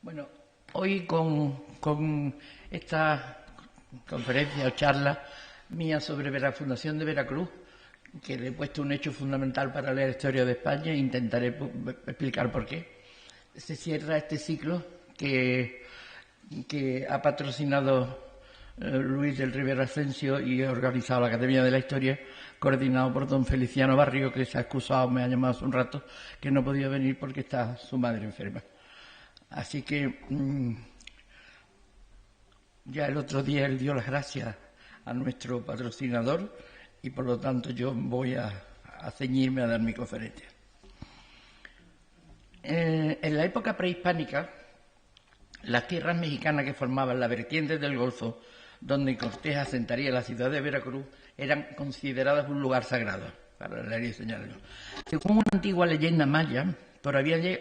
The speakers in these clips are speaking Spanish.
Bueno, hoy con esta conferencia o charla mía sobre la Fundación de Veracruz, que le he puesto un hecho fundamental para leer la historia de España, e intentaré explicar por qué. Se cierra este ciclo que ha patrocinado Luis del Rivero Asensio y ha organizado la Academia de la Historia, coordinado por don Feliciano Barrio, que se ha excusado, me ha llamado hace un rato, que no podía venir porque está su madre enferma. Así que ya el otro día él dio las gracias a nuestro patrocinador y por lo tanto yo voy a ceñirme a dar mi conferencia. En la época prehispánica, las tierras mexicanas que formaban la vertiente del Golfo, donde Cortés asentaría la ciudad de Veracruz, eran consideradas un lugar sagrado, para leer y señalarlo. Según una antigua leyenda maya,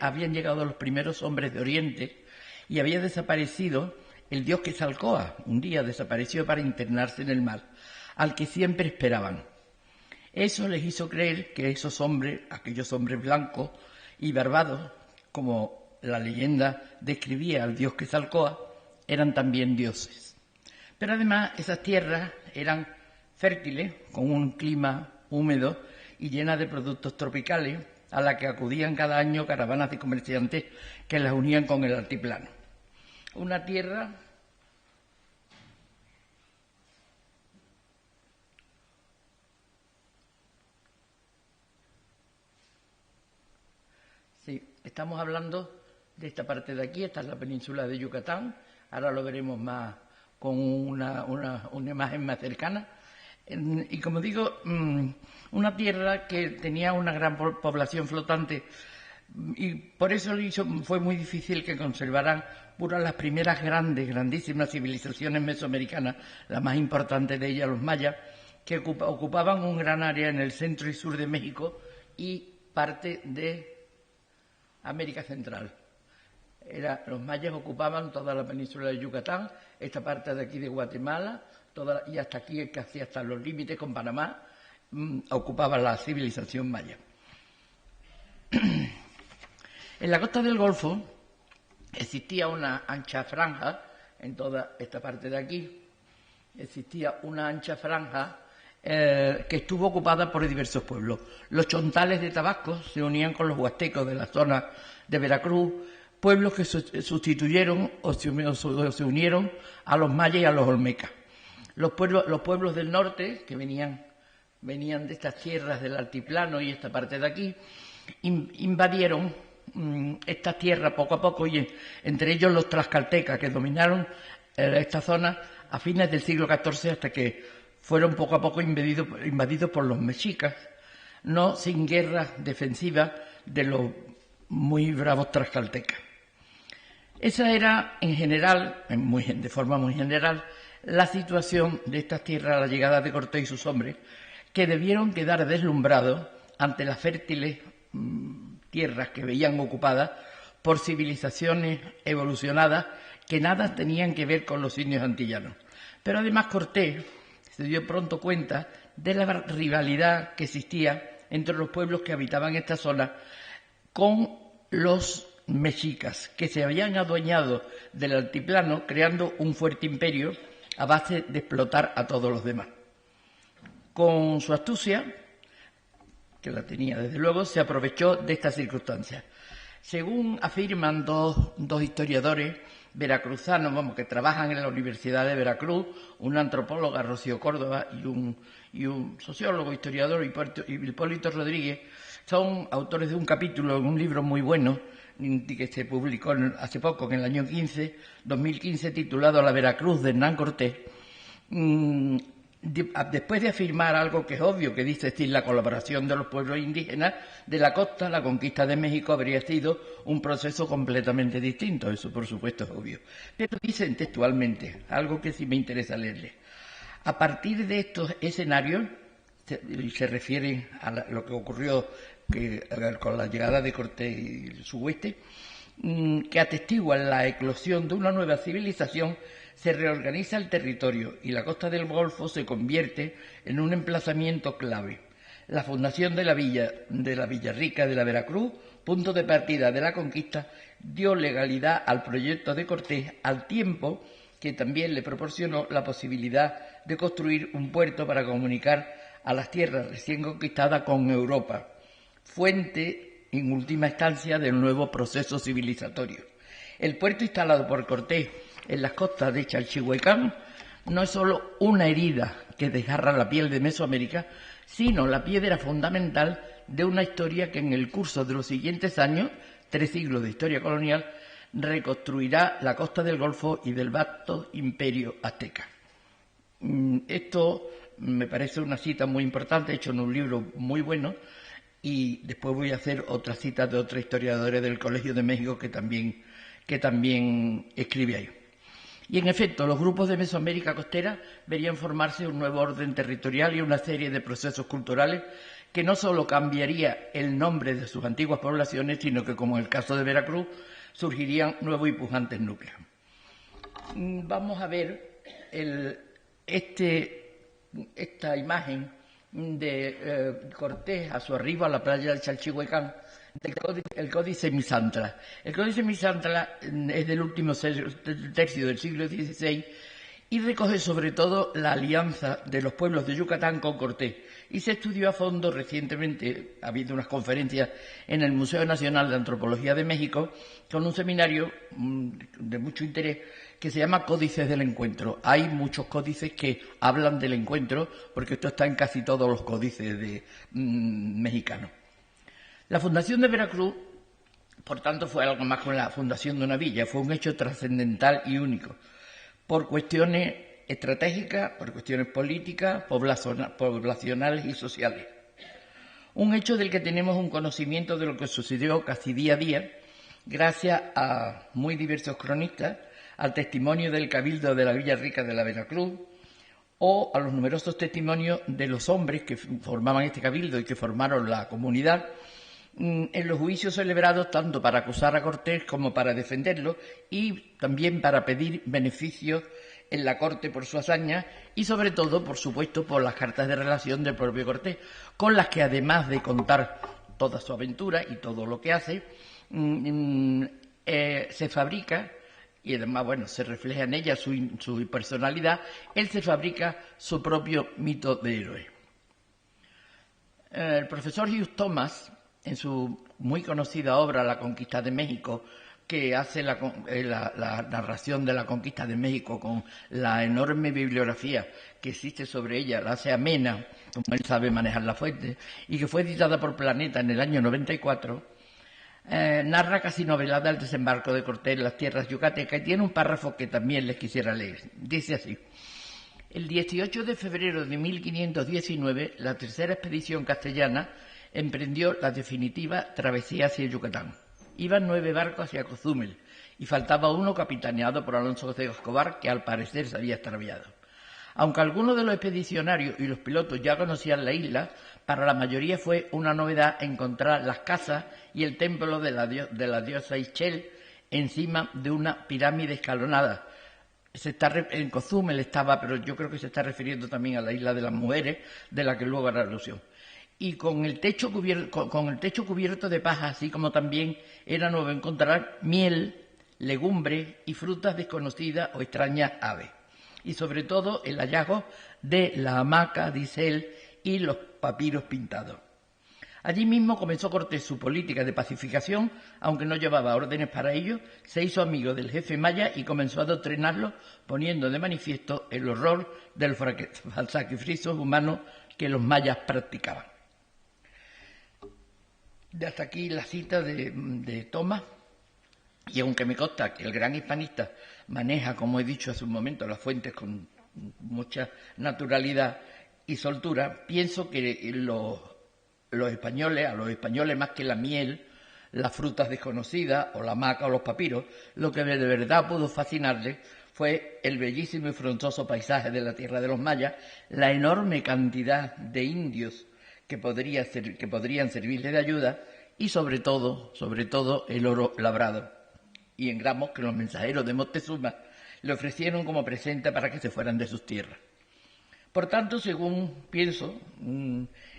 habían llegado los primeros hombres de Oriente y había desaparecido el dios Quetzalcóatl. Un día desapareció para internarse en el mar, al que siempre esperaban. Eso les hizo creer que esos hombres, aquellos hombres blancos y barbados, como la leyenda describía al dios Quetzalcóatl, eran también dioses. Pero además esas tierras eran fértiles, con un clima húmedo y llenas de productos tropicales, a la que acudían cada año caravanas de comerciantes que las unían con el altiplano. Una tierra estamos hablando de esta parte de aquí. Esta es la península de Yucatán. Ahora lo veremos más con una imagen más cercana. Y como digo, una tierra que tenía una gran población flotante y por eso fue muy difícil que conservaran las primeras grandísimas civilizaciones mesoamericanas, la más importante de ellas, los mayas, que ocupaban un gran área en el centro y sur de México y parte de América Central. Los mayas ocupaban toda la península de Yucatán, esta parte de aquí de Guatemala, y hasta aquí, casi hasta los límites con Panamá, ocupaba la civilización maya. En la costa del Golfo existía una ancha franja, en toda esta parte de aquí, existía una ancha franja que estuvo ocupada por diversos pueblos. Los chontales de Tabasco se unían con los huastecos de la zona de Veracruz, pueblos que sustituyeron o se unieron a los mayas y a los olmecas. Los pueblos del norte, que venían de estas tierras del altiplano y esta parte de aquí, invadieron estas tierras poco a poco, y entre ellos los tlaxcaltecas, que dominaron esta zona a fines del siglo XIV hasta que fueron poco a poco invadidos por los mexicas, no sin guerras defensivas de los muy bravos tlaxcaltecas. Esa era, en general, de forma muy general, la situación de estas tierras a la llegada de Cortés y sus hombres, que debieron quedar deslumbrados ante las fértiles tierras que veían ocupadas por civilizaciones evolucionadas que nada tenían que ver con los indios antillanos. Pero además Cortés se dio pronto cuenta de la rivalidad que existía entre los pueblos que habitaban esta zona con los mexicas, que se habían adueñado del altiplano, creando un fuerte imperio a base de explotar a todos los demás. Con su astucia, que la tenía desde luego, se aprovechó de estas circunstancias. Según afirman dos historiadores veracruzanos, que trabajan en la Universidad de Veracruz, una antropóloga, Rocío Córdoba, y un sociólogo, historiador, Hipólito Rodríguez, son autores de un capítulo en un libro muy bueno que se publicó hace poco, en el año 2015, titulado La Veracruz de Hernán Cortés. Después de afirmar algo que es obvio, que dice la colaboración de los pueblos indígenas de la costa, la conquista de México habría sido un proceso completamente distinto. Eso, por supuesto, es obvio. Pero dicen textualmente, algo que sí me interesa leerles. A partir de estos escenarios, se refieren a lo que ocurrió con la llegada de Cortés y su hueste, que atestiguan la eclosión de una nueva civilización, se reorganiza el territorio y la costa del Golfo se convierte en un emplazamiento clave. La fundación de la Villa Rica de la Veracruz punto de partida de la conquista, dio legalidad al proyecto de Cortés, al tiempo que también le proporcionó la posibilidad de construir un puerto para comunicar a las tierras recién conquistadas con Europa, fuente, en última instancia, del nuevo proceso civilizatorio. El puerto instalado por Cortés en las costas de Chalchihuecán no es solo una herida que desgarra la piel de Mesoamérica, sino la piedra fundamental de una historia que en el curso de los siguientes años, 3 siglos de historia colonial, reconstruirá la costa del Golfo y del vasto imperio azteca. Esto me parece una cita muy importante, hecho en un libro muy bueno, y después voy a hacer otras citas de otros historiadores del Colegio de México que también escribe ahí. Y en efecto, los grupos de Mesoamérica costera verían formarse un nuevo orden territorial y una serie de procesos culturales que no solo cambiaría el nombre de sus antiguas poblaciones, sino que, como en el caso de Veracruz, surgirían nuevos y pujantes núcleos. Vamos a ver esta imagen de Cortés a su arribo a la playa del Chalchihuecán, el Códice Misantla. El Códice Misantla es del último tercio del siglo XVI y recoge sobre todo la alianza de los pueblos de Yucatán con Cortés. Y se estudió a fondo recientemente, ha habido unas conferencias en el Museo Nacional de Antropología de México, con un seminario de mucho interés que se llama Códices del Encuentro. Hay muchos códices que hablan del encuentro, porque esto está en casi todos los códices mexicanos. La fundación de Veracruz, por tanto, fue algo más que la fundación de una villa, fue un hecho trascendental y único, por cuestiones estratégicas, por cuestiones políticas, poblacionales y sociales. Un hecho del que tenemos un conocimiento de lo que sucedió casi día a día, gracias a muy diversos cronistas, al testimonio del Cabildo de la Villa Rica de la Veracruz, o a los numerosos testimonios de los hombres que formaban este cabildo y que formaron la comunidad, en los juicios celebrados tanto para acusar a Cortés como para defenderlo y también para pedir beneficios en la corte por su hazaña y sobre todo, por supuesto, por las cartas de relación del propio Cortés, con las que además de contar toda su aventura y todo lo que hace, se fabrica, y además, bueno, se refleja en ella su personalidad, él se fabrica su propio mito de héroe. El profesor Hugh Thomas, en su muy conocida obra La conquista de México, que hace la narración de la conquista de México con la enorme bibliografía que existe sobre ella, la hace amena, como él sabe manejar la fuente, y que fue editada por Planeta en el año 94, narra casi novelada el desembarco de Cortés en las tierras yucatecas y tiene un párrafo que también les quisiera leer. Dice así: el 18 de febrero de 1519, la tercera expedición castellana emprendió la definitiva travesía hacia Yucatán. Iban 9 barcos hacia Cozumel y faltaba uno capitaneado por Alonso de Escobar, que al parecer se había extraviado. Aunque algunos de los expedicionarios y los pilotos ya conocían la isla, para la mayoría fue una novedad encontrar las casas y el templo de la diosa Ixchel encima de una pirámide escalonada. En Cozumel estaba, pero yo creo que se está refiriendo también a la isla de las mujeres, de la que luego hará alusión. Y con el techo cubierto de paja, así como también era nuevo encontrar miel, legumbres y frutas desconocidas o extrañas aves. Y sobre todo el hallazgo de la hamaca, dice él, y los papiros pintados. Allí mismo comenzó Cortés su política de pacificación, aunque no llevaba órdenes para ello, se hizo amigo del jefe maya y comenzó a adoctrinarlo, poniendo de manifiesto el horror del sacrificio humano que los mayas practicaban. De hasta aquí la cita de Thomas, y aunque me consta que el gran hispanista maneja, como he dicho hace un momento, las fuentes con mucha naturalidad y soltura, pienso que a los españoles más que la miel, las frutas desconocidas o la hamaca o los papiros, lo que de verdad pudo fascinarles fue el bellísimo y frondoso paisaje de la tierra de los mayas, la enorme cantidad de indios que podrían servirle de ayuda y sobre todo el oro labrado. Y en gramos que los mensajeros de Moctezuma le ofrecieron como presente para que se fueran de sus tierras. Por tanto, según pienso,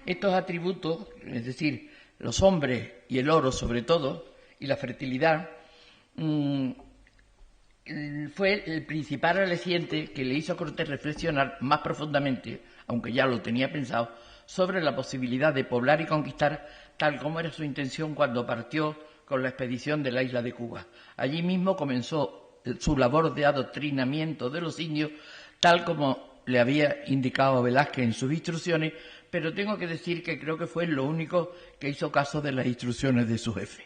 estos atributos, es decir, los hombres y el oro sobre todo, y la fertilidad, fue el principal aliciente que le hizo a Cortés reflexionar más profundamente, aunque ya lo tenía pensado, sobre la posibilidad de poblar y conquistar tal como era su intención cuando partió con la expedición de la isla de Cuba. Allí mismo comenzó su labor de adoctrinamiento de los indios, tal como le había indicado Velázquez en sus instrucciones, pero tengo que decir que creo que fue lo único que hizo caso de las instrucciones de su jefe.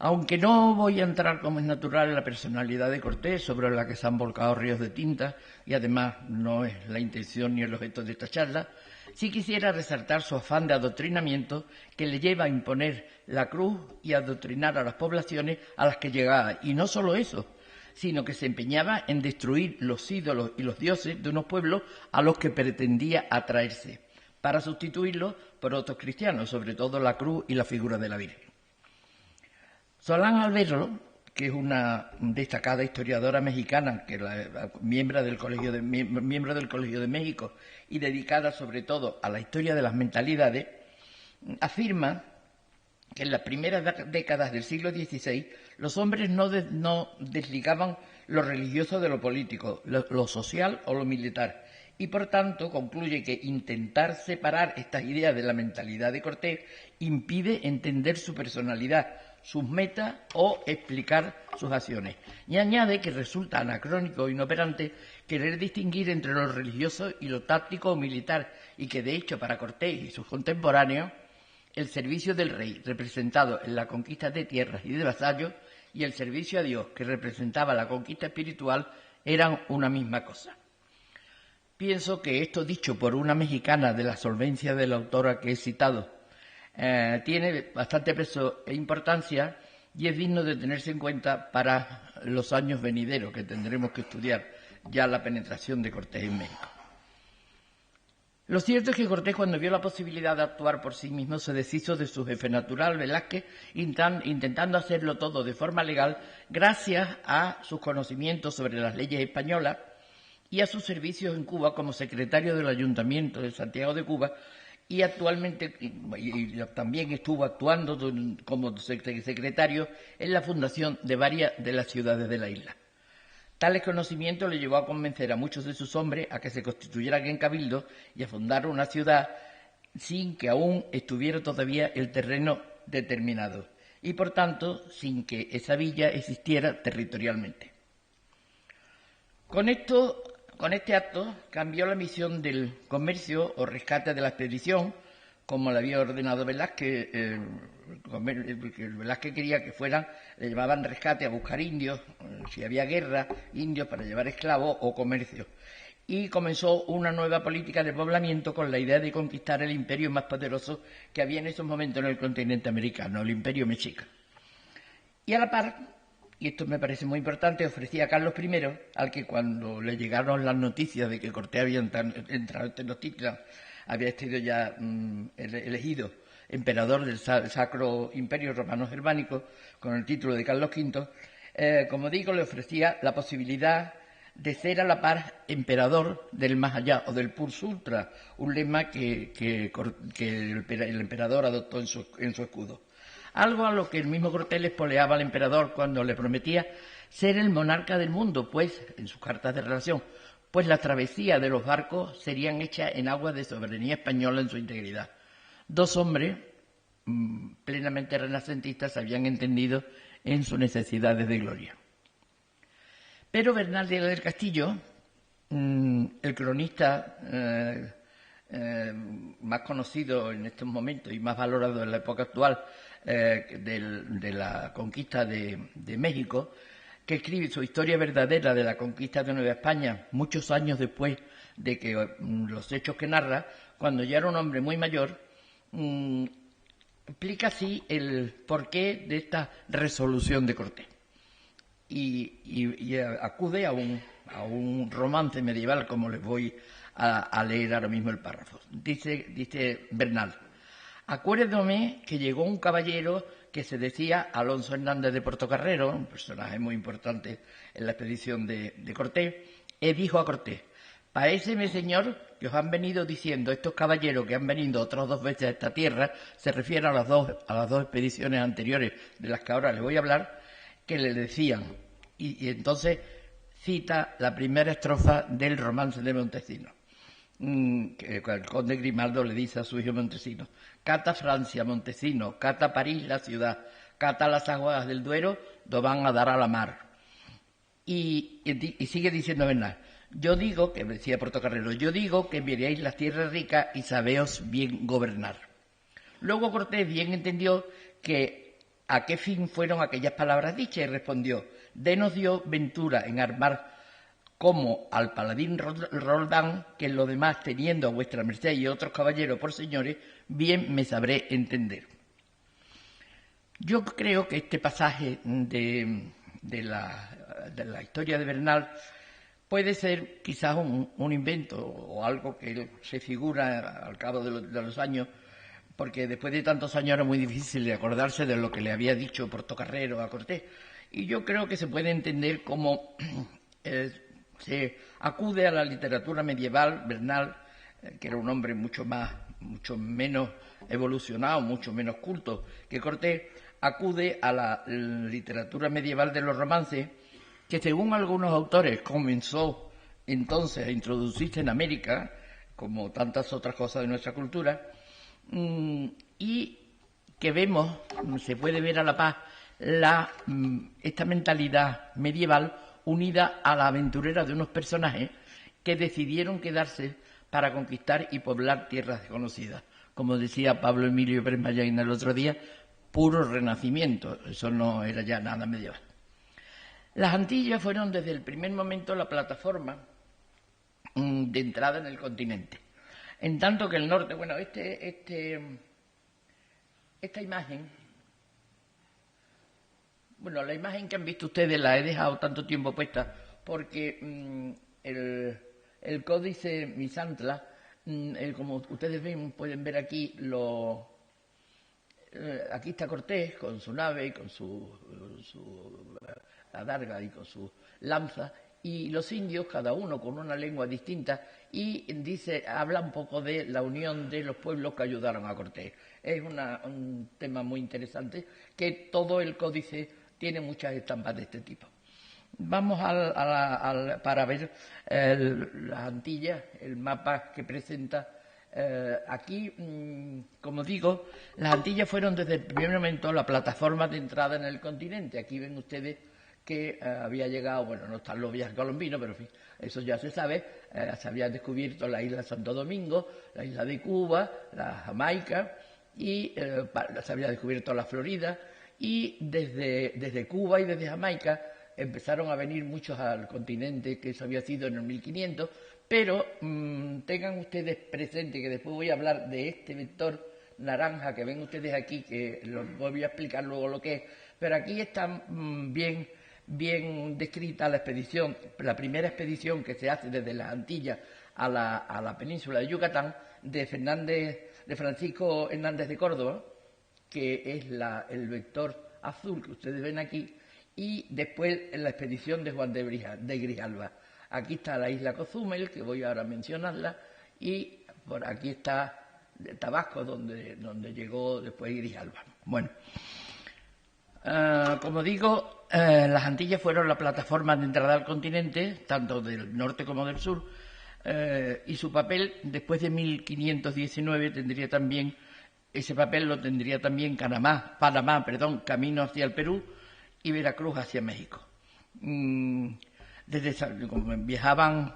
Aunque no voy a entrar, como es natural, en la personalidad de Cortés, sobre la que se han volcado ríos de tinta, y además no es la intención ni el objeto de esta charla, sí quisiera resaltar su afán de adoctrinamiento que le lleva a imponer la cruz y a adoctrinar a las poblaciones a las que llegaba. Y no solo eso, sino que se empeñaba en destruir los ídolos y los dioses de unos pueblos a los que pretendía atraerse, para sustituirlos por otros cristianos, sobre todo la cruz y la figura de la Virgen. Solán Alberlo, que es una destacada historiadora mexicana, que miembro del Colegio de México y dedicada sobre todo a la historia de las mentalidades, afirma que en las primeras décadas del siglo XVI los hombres no desligaban lo religioso de lo político, lo social o lo militar, y por tanto concluye que intentar separar estas ideas de la mentalidad de Cortés impide entender su personalidad, sus metas o explicar sus acciones. Y añade que resulta anacrónico e inoperante querer distinguir entre lo religioso y lo táctico o militar, y que de hecho para Cortés y sus contemporáneos el servicio del rey, representado en la conquista de tierras y de vasallos, y el servicio a Dios, que representaba la conquista espiritual, eran una misma cosa. Pienso que esto dicho por una mexicana de la solvencia de la autora que he citado tiene bastante peso e importancia y es digno de tenerse en cuenta para los años venideros, que tendremos que estudiar ya la penetración de Cortés en México. Lo cierto es que Cortés, cuando vio la posibilidad de actuar por sí mismo, se deshizo de su jefe natural, Velázquez, intentando hacerlo todo de forma legal gracias a sus conocimientos sobre las leyes españolas y a sus servicios en Cuba como secretario del Ayuntamiento de Santiago de Cuba, y actualmente y también estuvo actuando como secretario en la fundación de varias de las ciudades de la isla. Tales conocimientos le llevó a convencer a muchos de sus hombres a que se constituyeran en cabildo y a fundar una ciudad sin que aún estuviera todavía el terreno determinado y, por tanto, sin que esa villa existiera territorialmente. Con este acto cambió la misión del comercio o rescate de la expedición, como le había ordenado Velázquez. Velázquez quería que fueran, le llamaban rescate a buscar indios, si había guerra, indios para llevar esclavos o comercio. Y comenzó una nueva política de poblamiento con la idea de conquistar el imperio más poderoso que había en esos momentos en el continente americano, el imperio mexica. Y a la par, y esto me parece muy importante, ofrecía a Carlos I, al que cuando le llegaron las noticias de que Cortés había entrado en Tenochtitlan, había sido ya elegido emperador del Sacro Imperio Romano Germánico con el título de Carlos V, como digo, le ofrecía la posibilidad de ser a la par emperador del más allá o del Purs Ultra, un lema que el emperador adoptó en su escudo. Algo a lo que el mismo Cortés le espoleaba al emperador cuando le prometía ser el monarca del mundo, pues, en sus cartas de relación, pues la travesía de los barcos serían hechas en aguas de soberanía española en su integridad. Dos hombres plenamente renacentistas habían entendido en sus necesidades de gloria. Pero Bernal del Castillo, el cronista más conocido en estos momentos y más valorado en la época actual de la conquista de México, que escribe su historia verdadera de la conquista de Nueva España muchos años después de que los hechos que narra, cuando ya era un hombre muy mayor, explica así el porqué de esta resolución de Cortés. Y acude a un romance medieval, como les voy a leer ahora mismo el párrafo. Dice Bernal: acuérdome que llegó un caballero que se decía Alonso Hernández de Portocarrero, un personaje muy importante en la expedición de Cortés, y dijo a Cortés: Paréceme, señor, que os han venido diciendo estos caballeros que han venido otras 2 veces a esta tierra, se refiere a las dos expediciones anteriores de las que ahora les voy a hablar, que le decían, y entonces cita la primera estrofa del romance de Montesinos, que el conde Grimaldo le dice a su hijo Montesinos: cata Francia, Montesinos, cata París, la ciudad, cata las aguas del Duero, do van a dar a la mar. Y sigue diciendo Bernal: yo digo, que decía Portocarrero, yo digo que miréis las tierras ricas y sabéos bien gobernar. Luego Cortés bien entendió que a qué fin fueron aquellas palabras dichas y respondió: denos Dios ventura en armar como al paladín Roldán, que en lo demás, teniendo a vuestra merced y otros caballeros por señores, bien me sabré entender. Yo creo que este pasaje de la historia de Bernal puede ser quizás un invento o algo que se figura al cabo de los años, porque después de tantos años era muy difícil de acordarse de lo que le había dicho Portocarrero a Cortés. Y yo creo que se puede entender como se acude a la literatura medieval. Bernal, que era un hombre mucho menos evolucionado, mucho menos culto que Cortés, acude a la literatura medieval de los romances, que según algunos autores comenzó entonces a introducirse en América, como tantas otras cosas de nuestra cultura, y que vemos, se puede ver a la paz, esta mentalidad medieval unida a la aventurera de unos personajes que decidieron quedarse para conquistar y poblar tierras desconocidas. Como decía Pablo Emilio Pérez Mallain el otro día, puro renacimiento, eso no era ya nada medieval. Las Antillas fueron desde el primer momento la plataforma de entrada en el continente. En tanto que el norte, bueno, esta imagen, bueno, la imagen que han visto ustedes la he dejado tanto tiempo puesta porque el códice Misantla, como ustedes ven, pueden ver aquí, aquí está Cortés con su nave y con su adarga y con su lanza, y los indios, cada uno con una lengua distinta, y habla un poco de la unión de los pueblos que ayudaron a Cortés. Es un tema muy interesante, que todo el códice tiene muchas estampas de este tipo. Vamos para ver las Antillas, el mapa que presenta. Aquí, como digo, las Antillas fueron desde el primer momento la plataforma de entrada en el continente. Aquí ven ustedes que había llegado, bueno, no están los viajes colombinos, pero en fin, eso ya se sabe, se había descubierto la isla de Santo Domingo, la isla de Cuba, la Jamaica, y se había descubierto la Florida, y desde Cuba y desde Jamaica empezaron a venir muchos al continente, que eso había sido en el 1500, pero tengan ustedes presente que después voy a hablar de este vector naranja que ven ustedes aquí, que voy a explicar luego lo que es, pero aquí está bien descrita la expedición, la primera expedición que se hace desde las Antillas a la península de Yucatán, de Francisco Hernández de Córdoba, que es el vector azul que ustedes ven aquí, y después en la expedición de Juan de Grijalva. Aquí está la isla Cozumel, que voy ahora a mencionarla, y por aquí está Tabasco, donde llegó después Grijalva. Bueno, como digo, las Antillas fueron la plataforma de entrada al continente, tanto del norte como del sur, y su papel después de 1519 ese papel lo tendría también Panamá, camino hacia el Perú y Veracruz hacia México. Viajaban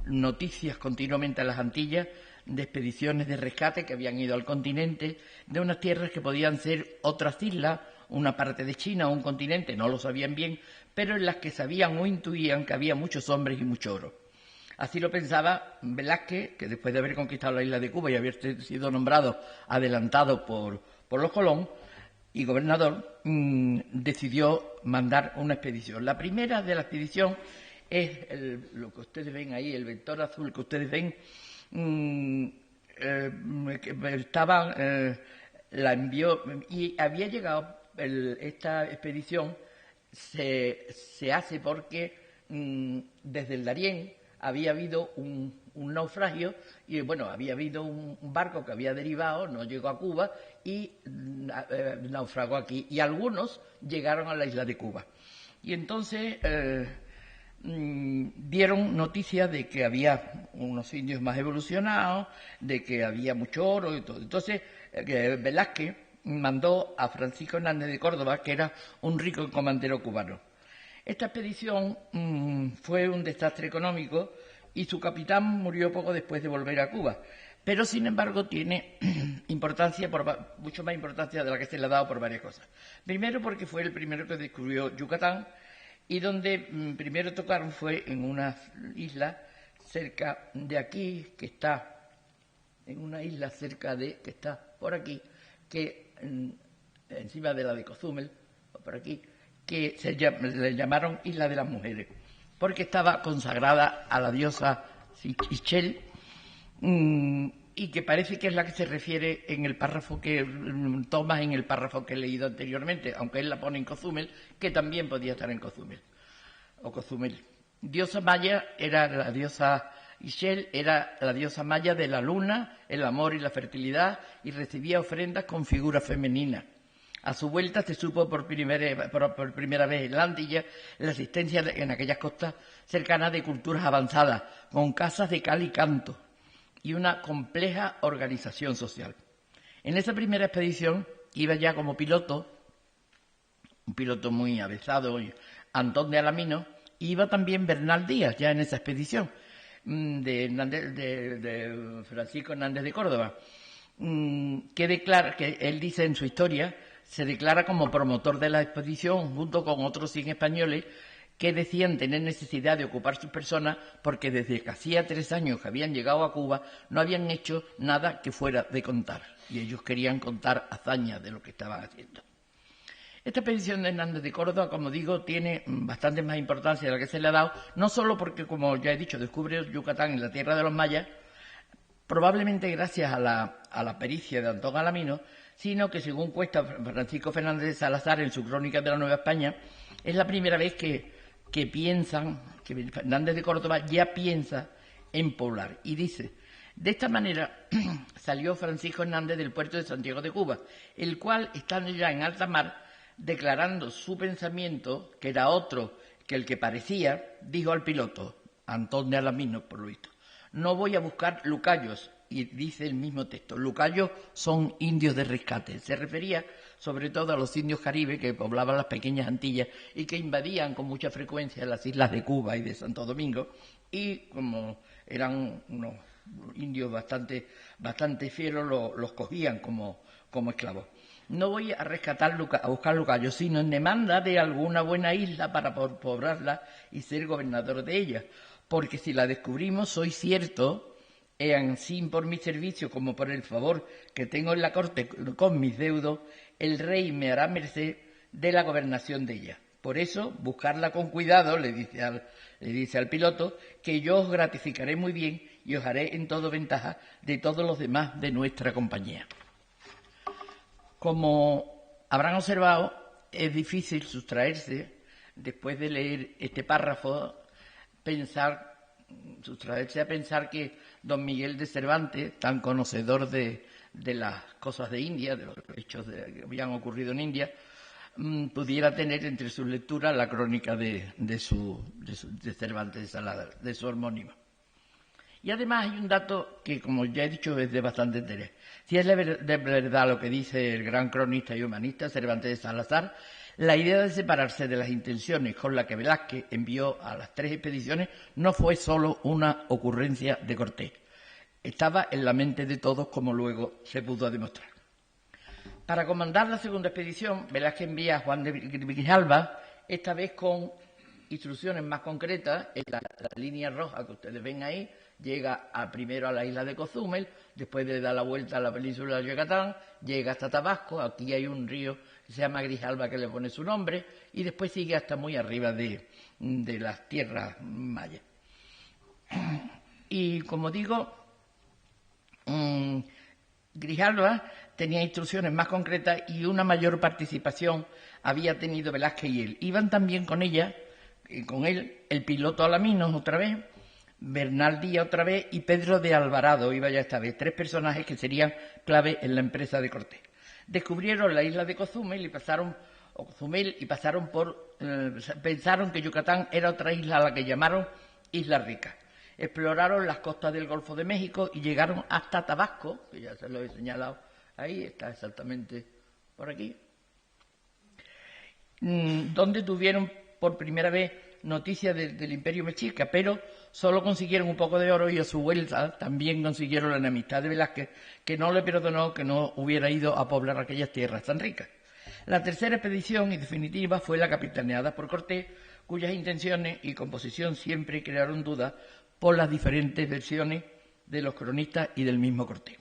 noticias continuamente a las Antillas de expediciones de rescate que habían ido al continente, de unas tierras que podían ser otras islas, una parte de China o un continente, no lo sabían bien, pero en las que sabían o intuían que había muchos hombres y mucho oro. Así lo pensaba Velázquez, que después de haber conquistado la isla de Cuba y haber sido nombrado adelantado por los Colón y gobernador, decidió mandar una expedición. La primera de la expedición es lo que ustedes ven ahí, el vector azul que ustedes ven, la envió y había llegado. Esta expedición se hace porque desde el Darién había habido un naufragio y, bueno, había habido un barco que había derivado, no llegó a Cuba y naufragó aquí. Y algunos llegaron a la isla de Cuba. Y entonces dieron noticias de que había unos indios más evolucionados, de que había mucho oro y todo. Entonces Velázquez mandó a Francisco Hernández de Córdoba, que era un rico comandero cubano. Esta expedición fue un desastre económico y su capitán murió poco después de volver a Cuba. Pero, sin embargo, tiene importancia, mucho más importancia de la que se le ha dado por varias cosas. Primero, porque fue el primero que descubrió Yucatán, y donde primero tocaron fue en una isla cerca de aquí, que está en una isla cerca de, que está por aquí, que encima de la de Cozumel, o por aquí, que le llamaron Isla de las Mujeres, porque estaba consagrada a la diosa Ixchel, y que parece que es la que se refiere en el párrafo que Tomás, en el párrafo que he leído anteriormente, aunque él la pone en Cozumel, que también podía estar en Cozumel, o Cozumel. Diosa maya era la diosa Ixchel, era la diosa maya de la luna, el amor y la fertilidad, y recibía ofrendas con figuras femeninas. A su vuelta se supo por primera vez en la Antilla la existencia en aquellas costas cercanas de culturas avanzadas, con casas de cal y canto y una compleja organización social. En esa primera expedición iba ya como piloto, un piloto muy avezado, Antón de Alamino, y iba también Bernal Díaz, ya en esa expedición, de Francisco Hernández de Córdoba, que él dice en su historia, se declara como promotor de la expedición junto con otros 100 españoles que decían tener necesidad de ocupar sus personas porque desde que hacía 3 años que habían llegado a Cuba no habían hecho nada que fuera de contar, y ellos querían contar hazañas de lo que estaban haciendo. Esta expedición de Hernández de Córdoba, como digo, tiene bastante más importancia de la que se le ha dado, no solo porque, como ya he dicho, descubre Yucatán en la tierra de los mayas, probablemente gracias a la pericia de Antón Alamino, sino que, según cuenta Francisco Fernández de Salazar en su Crónica de la Nueva España, es la primera vez que Fernández de Córdoba ya piensa en poblar. Y dice: de esta manera salió Francisco Hernández del puerto de Santiago de Cuba, el cual, estando ya en alta mar, declarando su pensamiento, que era otro que el que parecía, dijo al piloto, Antón de Alamino, por lo visto: no voy a buscar lucayos. Y dice el mismo texto, lucayos son indios de rescate. Se refería sobre todo a los indios caribes que poblaban las pequeñas Antillas y que invadían con mucha frecuencia las islas de Cuba y de Santo Domingo, y como eran unos indios bastante fieros, los cogían como esclavos. No voy a buscar lucayos, sino en demanda de alguna buena isla para poblarla y ser gobernador de ella, porque si la descubrimos, soy cierto, ansí por mi servicio como por el favor que tengo en la corte con mis deudos, el rey me hará merced de la gobernación de ella. Por eso, buscarla con cuidado, le dice al piloto, que yo os gratificaré muy bien y os haré en todo ventaja de todos los demás de nuestra compañía. Como habrán observado, es difícil sustraerse, después de leer este párrafo, sustraerse a pensar que don Miguel de Cervantes, tan conocedor de las cosas de India, de los hechos que habían ocurrido en India, pudiera tener entre sus lecturas la crónica de Cervantes, de su homónimo. Y además hay un dato que, como ya he dicho, es de bastante interés. Si es de verdad lo que dice el gran cronista y humanista Cervantes de Salazar, la idea de separarse de las intenciones con la que Velázquez envió a las 3 expediciones no fue solo una ocurrencia de Cortés. Estaba en la mente de todos, como luego se pudo demostrar. Para comandar la segunda expedición, Velázquez envía a Juan de Grijalva, esta vez con instrucciones más concretas. En la línea roja que ustedes ven ahí, llega primero a la isla de Cozumel, después de dar la vuelta a la península de Yucatán, llega hasta Tabasco, aquí hay un río que se llama Grijalva que le pone su nombre, y después sigue hasta muy arriba de las tierras mayas. Y como digo, Grijalva tenía instrucciones más concretas y una mayor participación había tenido Velázquez y él. Iban también con él el piloto Alaminos otra vez, Bernal Díaz otra vez y Pedro de Alvarado iba ya esta vez, 3 personajes que serían clave en la empresa de Cortés. Descubrieron la isla de Cozumel y pasaron pensaron que Yucatán era otra isla a la que llamaron Isla Rica. Exploraron las costas del Golfo de México y llegaron hasta Tabasco, que ya se lo he señalado ahí, está exactamente por aquí, donde tuvieron por primera vez noticias del Imperio Mexica, pero solo consiguieron un poco de oro y a su vuelta también consiguieron la enemistad de Velázquez, que no le perdonó que no hubiera ido a poblar aquellas tierras tan ricas. La tercera expedición y definitiva fue la capitaneada por Cortés, cuyas intenciones y composición siempre crearon dudas por las diferentes versiones de los cronistas y del mismo Cortés.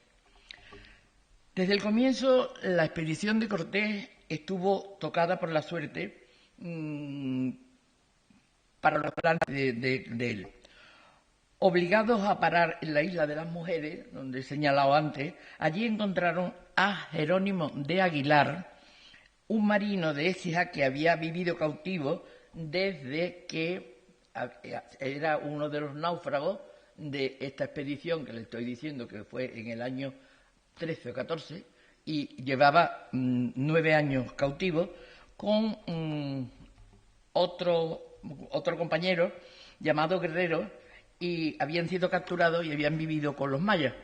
Desde el comienzo, la expedición de Cortés estuvo tocada por la suerte para los planes de él. Obligados a parar en la isla de las Mujeres, donde he señalado antes, allí encontraron a Jerónimo de Aguilar, un marino de Écija que había vivido cautivo desde que era uno de los náufragos de esta expedición que le estoy diciendo que fue en el año 13 o 14 y llevaba 9 años cautivo con otro compañero llamado Guerrero y habían sido capturados y habían vivido con los mayas.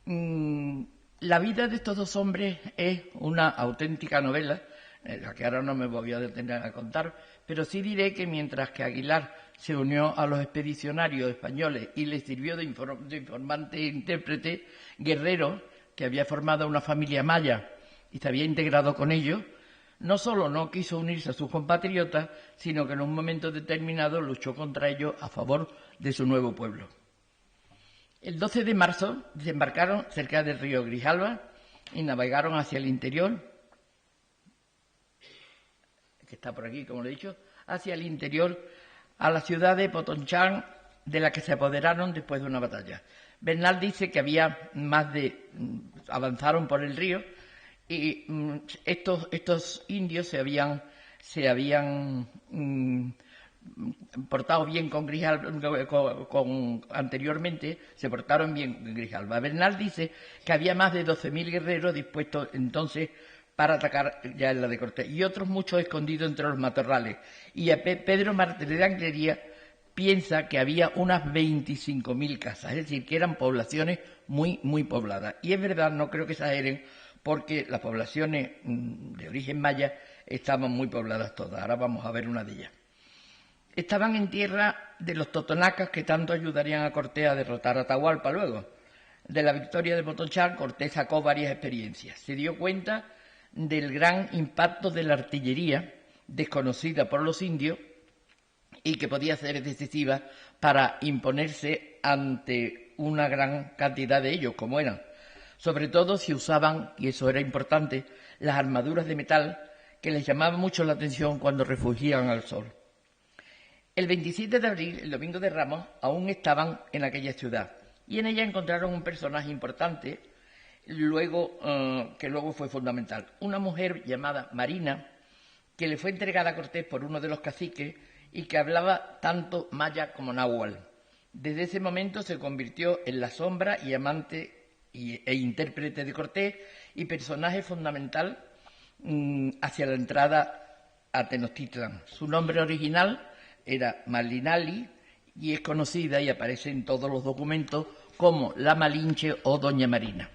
La vida de estos 2 hombres es una auténtica novela, la que ahora no me voy a detener a contar, pero sí diré que mientras que Aguilar se unió a los expedicionarios españoles y les sirvió de informante e intérprete, Guerrero, que había formado una familia maya y se había integrado con ellos, no solo no quiso unirse a sus compatriotas, sino que en un momento determinado luchó contra ellos a favor de su nuevo pueblo. El 12 de marzo desembarcaron cerca del río Grijalva y navegaron hacia el interior, que está por aquí, como lo he dicho, hacia el interior a la ciudad de Potonchán, de la que se apoderaron después de una batalla. Bernal dice que había avanzaron por el río y estos indios se habían portado bien con Grijalva, anteriormente se portaron bien con Grijalva. Bernal dice que había más de 12.000 guerreros dispuestos entonces para atacar ya en la de Cortés, y otros muchos escondidos entre los matorrales. Y a Pedro Martínez de Anglería piensa que había unas 25.000 casas, es decir, que eran poblaciones muy, muy pobladas. Y es verdad, no creo que exageren, porque las poblaciones de origen maya estaban muy pobladas todas. Ahora vamos a ver una de ellas. Estaban en tierra de los totonacas que tanto ayudarían a Cortés a derrotar a Atahualpa luego. De la victoria de Potonchán, Cortés sacó varias experiencias. Se dio cuenta del gran impacto de la artillería, desconocida por los indios, y que podía ser decisiva para imponerse ante una gran cantidad de ellos, como eran. Sobre todo si usaban, y eso era importante, las armaduras de metal, que les llamaba mucho la atención cuando refugían al sol. El 27 de abril, el domingo de Ramos, aún estaban en aquella ciudad, y en ella encontraron un personaje importante, que luego fue fundamental. Una mujer llamada Marina, que le fue entregada a Cortés por uno de los caciques y que hablaba tanto maya como náhuatl. Desde ese momento se convirtió en la sombra y amante e intérprete de Cortés y personaje fundamental hacia la entrada a Tenochtitlan. Su nombre original era Malinali y es conocida y aparece en todos los documentos como la Malinche o Doña Marina.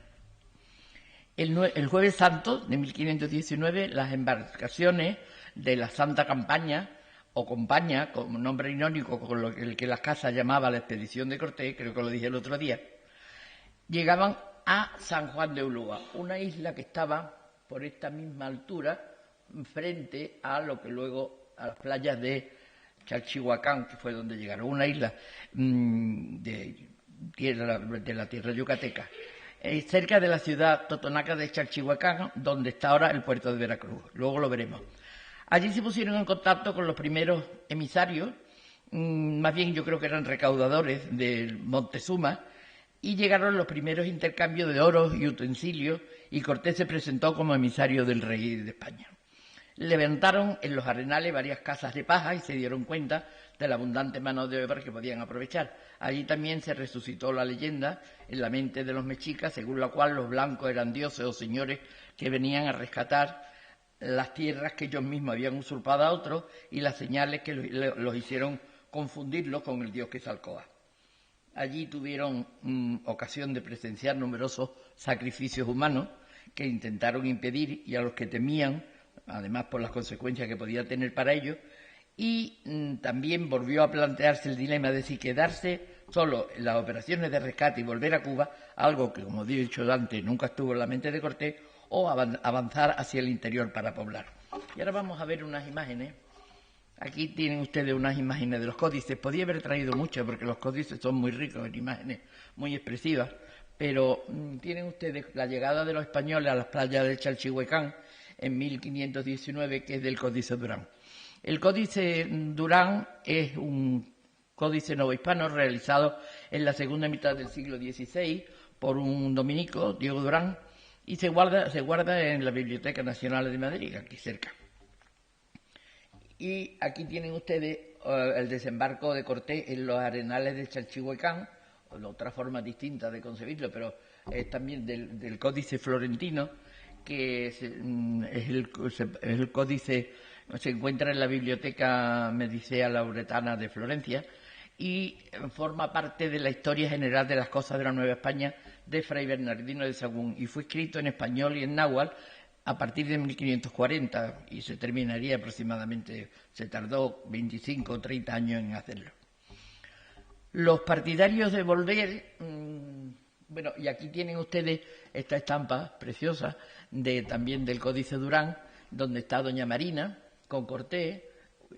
El Jueves Santo de 1519, las embarcaciones de la Santa Campaña o Compaña, como nombre irónico con el que las casas llamaba la expedición de Cortés, creo que lo dije el otro día, llegaban a San Juan de Ulúa, una isla que estaba por esta misma altura frente a lo que luego a las playas de Chalchihuacán, que fue donde llegaron, una isla de la tierra yucateca, cerca de la ciudad totonaca de Chalchihuacán, donde está ahora el puerto de Veracruz. Luego lo veremos. Allí se pusieron en contacto con los primeros emisarios, más bien yo creo que eran recaudadores del Montezuma, y llegaron los primeros intercambios de oro y utensilios, y Cortés se presentó como emisario del rey de España. levantaron en los arenales varias casas de paja y se dieron cuenta de la abundante mano de obra que podían aprovechar. Allí también se resucitó la leyenda en la mente de los mexicas, según la cual los blancos eran dioses o señores que venían a rescatar las tierras que ellos mismos habían usurpado a otros y las señales que los hicieron confundirlos con el dios Quetzalcóatl. Allí tuvieron ocasión de presenciar numerosos sacrificios humanos que intentaron impedir y a los que temían, además por las consecuencias que podía tener para ellos, y también volvió a plantearse el dilema de si quedarse solo en las operaciones de rescate y volver a Cuba, algo que, como he dicho antes, nunca estuvo en la mente de Cortés, o avanzar hacia el interior para poblar. Y ahora vamos a ver unas imágenes. Aquí tienen ustedes unas imágenes de los códices. Podía haber traído muchas porque los códices son muy ricos en imágenes muy expresivas, pero tienen ustedes la llegada de los españoles a las playas del Chalchihuecán en 1519, que es del Códice Durán. El Códice Durán es un códice novohispano realizado en la segunda mitad del siglo XVI por un dominico, Diego Durán, y se guarda en la Biblioteca Nacional de Madrid, aquí cerca. Y aquí tienen ustedes el desembarco de Cortés en los arenales del Chalchihuecán, otra forma distinta de concebirlo, pero es también del Códice Florentino, que es el códice, se encuentra en la Biblioteca Medicea Lauretana de Florencia y forma parte de la historia general de las cosas de la Nueva España de Fray Bernardino de Sahagún, y fue escrito en español y en náhuatl a partir de 1540 y se terminaría aproximadamente, se tardó 25 o 30 años en hacerlo. Los partidarios de volver, bueno, y aquí tienen ustedes esta estampa preciosa también del Códice Durán, donde está Doña Marina con Cortés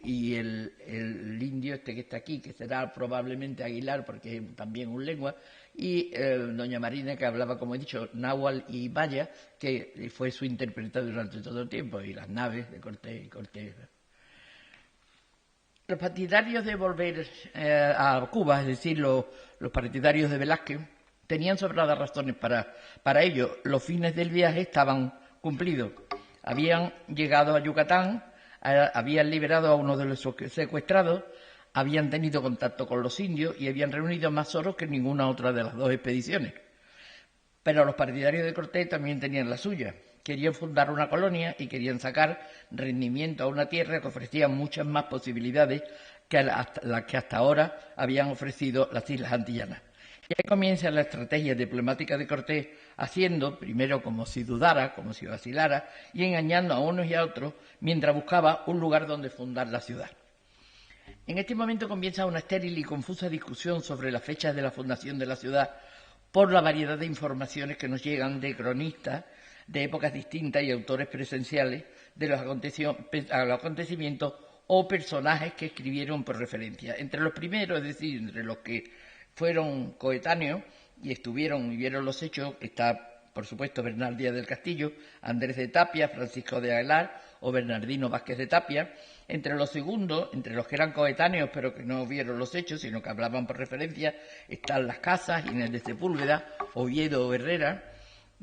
y el indio este que está aquí, que será probablemente Aguilar porque es también un lengua, y Doña Marina, que hablaba, como he dicho, náhuatl y maya, que fue su intérprete durante todo el tiempo, y las naves de Cortés y Cortés. Los partidarios de volver a Cuba, es decir, los partidarios de Velázquez, tenían sobradas razones para ello. Los fines del viaje estaban cumplidos. Habían llegado a Yucatán, habían liberado a uno de los secuestrados, habían tenido contacto con los indios y habían reunido más oros que ninguna otra de las dos expediciones. Pero los partidarios de Cortés también tenían la suya. Querían fundar una colonia y querían sacar rendimiento a una tierra que ofrecía muchas más posibilidades que las que hasta ahora habían ofrecido las Islas Antillanas. Y ahí comienza la estrategia diplomática de Cortés, haciendo primero como si dudara, como si vacilara, y engañando a unos y a otros mientras buscaba un lugar donde fundar la ciudad. En este momento comienza una estéril y confusa discusión sobre las fechas de la fundación de la ciudad por la variedad de informaciones que nos llegan de cronistas de épocas distintas y autores presenciales de los acontecimientos o personajes que escribieron por referencia. Entre los primeros, es decir, entre los que fueron coetáneos y estuvieron y vieron los hechos, está, por supuesto, Bernal Díaz del Castillo, Andrés de Tapia, Francisco de Aguilar o Bernardino Vázquez de Tapia. Entre los segundos, entre los que eran coetáneos pero que no vieron los hechos, sino que hablaban por referencia, están Las Casas, Inés de Sepúlveda, Oviedo o Herrera.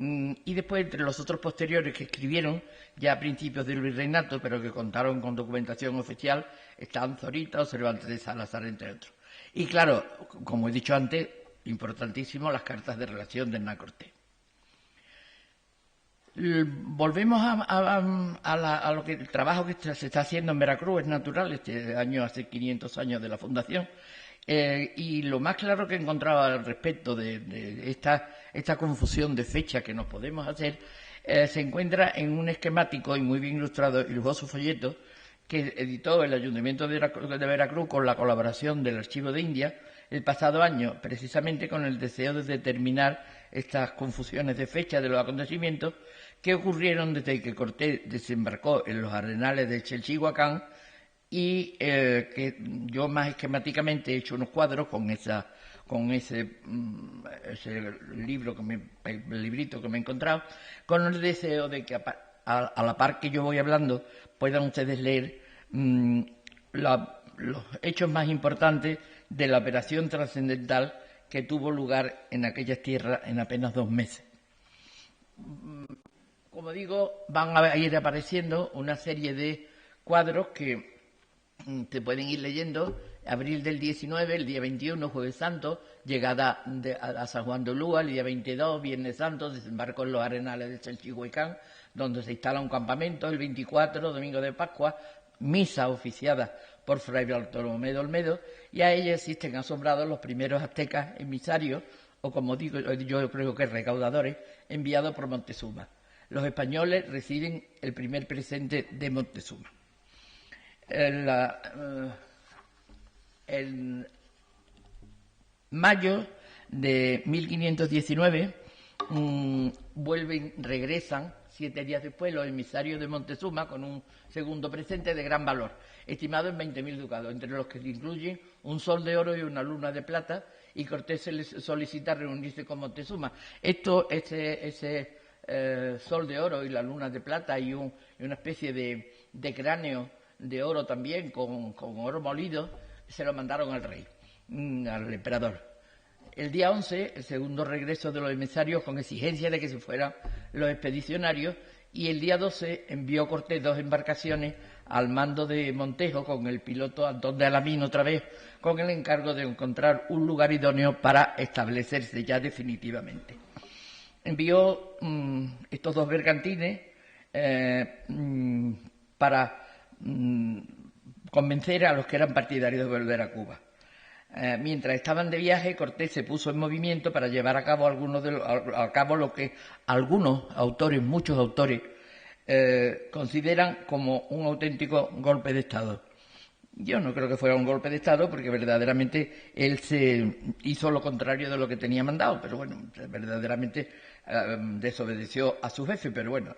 Y después, entre los otros posteriores que escribieron ya a principios del virreinato, pero que contaron con documentación oficial, están Zorita o Cervantes de Salazar, entre otros. Y claro, como he dicho antes, importantísimo, las cartas de relación de Hernán Cortés. Volvemos a lo que el trabajo que se está haciendo en Veracruz, es natural, este año hace 500 años de la fundación, y lo más claro que he encontrado al respecto de esta confusión de fecha que nos podemos hacer, se encuentra en un esquemático y muy bien ilustrado y lujoso folleto que editó el Ayuntamiento de Veracruz con la colaboración del Archivo de Indias el pasado año, precisamente con el deseo de determinar estas confusiones de fecha de los acontecimientos que ocurrieron desde que Cortés desembarcó en los arenales de Chalchihuacán y que yo más esquemáticamente he hecho unos cuadros con ese librito que me he encontrado, con el deseo de que a la par que yo voy hablando puedan ustedes leer los hechos más importantes de la operación trascendental que tuvo lugar en aquellas tierras en apenas 2 meses. como digo, van a ir apareciendo una serie de cuadros que se pueden ir leyendo. Abril del 19, el día 21, Jueves Santo, llegada a San Juan de Ulúa, el día 22, Viernes Santo, desembarco en los arenales de Chalchihuaycán, donde se instala un campamento, el 24, Domingo de Pascua, misa oficiada por Fray Bartolomé de Olmedo, y a ella existen asombrados los primeros aztecas emisarios, o como digo yo creo que recaudadores, enviados por Montezuma. Los españoles reciben el primer presente de Montezuma. En mayo de 1519 regresan 7 días después los emisarios de Montezuma con un segundo presente de gran valor, estimado en 20.000 ducados, entre los que se incluyen un sol de oro y una luna de plata, y Cortés se les solicita reunirse con Montezuma. Ese sol de oro y la luna de plata y una especie de cráneo de oro también con oro molido, se lo mandaron al rey, al emperador. El día 11, el segundo regreso de los emisarios con exigencia de que se fueran los expedicionarios, y el día 12 envió Cortés 2 embarcaciones al mando de Montejo con el piloto Antón de Alamín otra vez, con el encargo de encontrar un lugar idóneo para establecerse ya definitivamente. Envió estos 2 bergantines para convencer a los que eran partidarios de volver a Cuba. Mientras estaban de viaje, Cortés se puso en movimiento para llevar a cabo lo que algunos autores, muchos autores, consideran como un auténtico golpe de Estado. Yo no creo que fuera un golpe de Estado, porque verdaderamente él se hizo lo contrario de lo que tenía mandado, pero bueno, verdaderamente desobedeció a su jefe, pero bueno,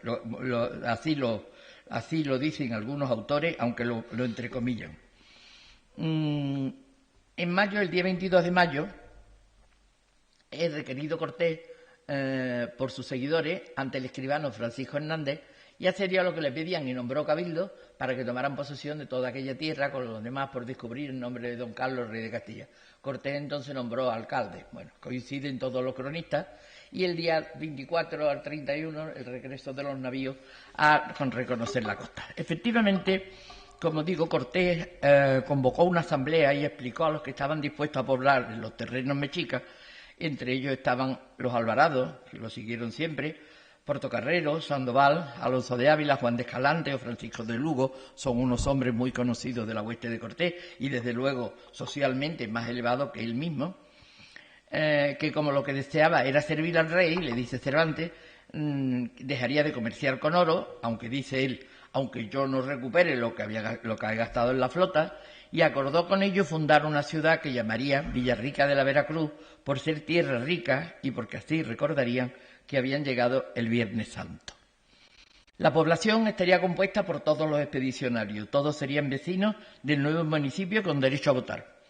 así lo dicen algunos autores, aunque lo entrecomillan. En mayo, el día 22 de mayo, es requerido Cortés por sus seguidores ante el escribano Francisco Hernández, y accedió a lo que le pedían y nombró cabildo para que tomaran posesión de toda aquella tierra, con los demás por descubrir en nombre de don Carlos, rey de Castilla. Cortés entonces nombró alcalde. Bueno, coinciden todos los cronistas, y el día 24 al 31 el regreso de los navíos con reconocer la costa. Efectivamente, como digo, Cortés convocó una asamblea y explicó a los que estaban dispuestos a poblar los terrenos mexicas. Entre ellos estaban los Alvarados, que lo siguieron siempre, Portocarrero, Sandoval, Alonso de Ávila, Juan de Escalante o Francisco de Lugo. Son unos hombres muy conocidos de la hueste de Cortés y desde luego socialmente más elevados que él mismo, que como lo que deseaba era servir al rey, le dice Cervantes, dejaría de comerciar con oro, aunque dice él, aunque yo no recupere lo que ha gastado en la flota, y acordó con ellos fundar una ciudad que llamaría Villarrica de la Veracruz, por ser tierra rica y porque así recordarían que habían llegado el Viernes Santo. La población estaría compuesta por todos los expedicionarios, todos serían vecinos del nuevo municipio con derecho a votar.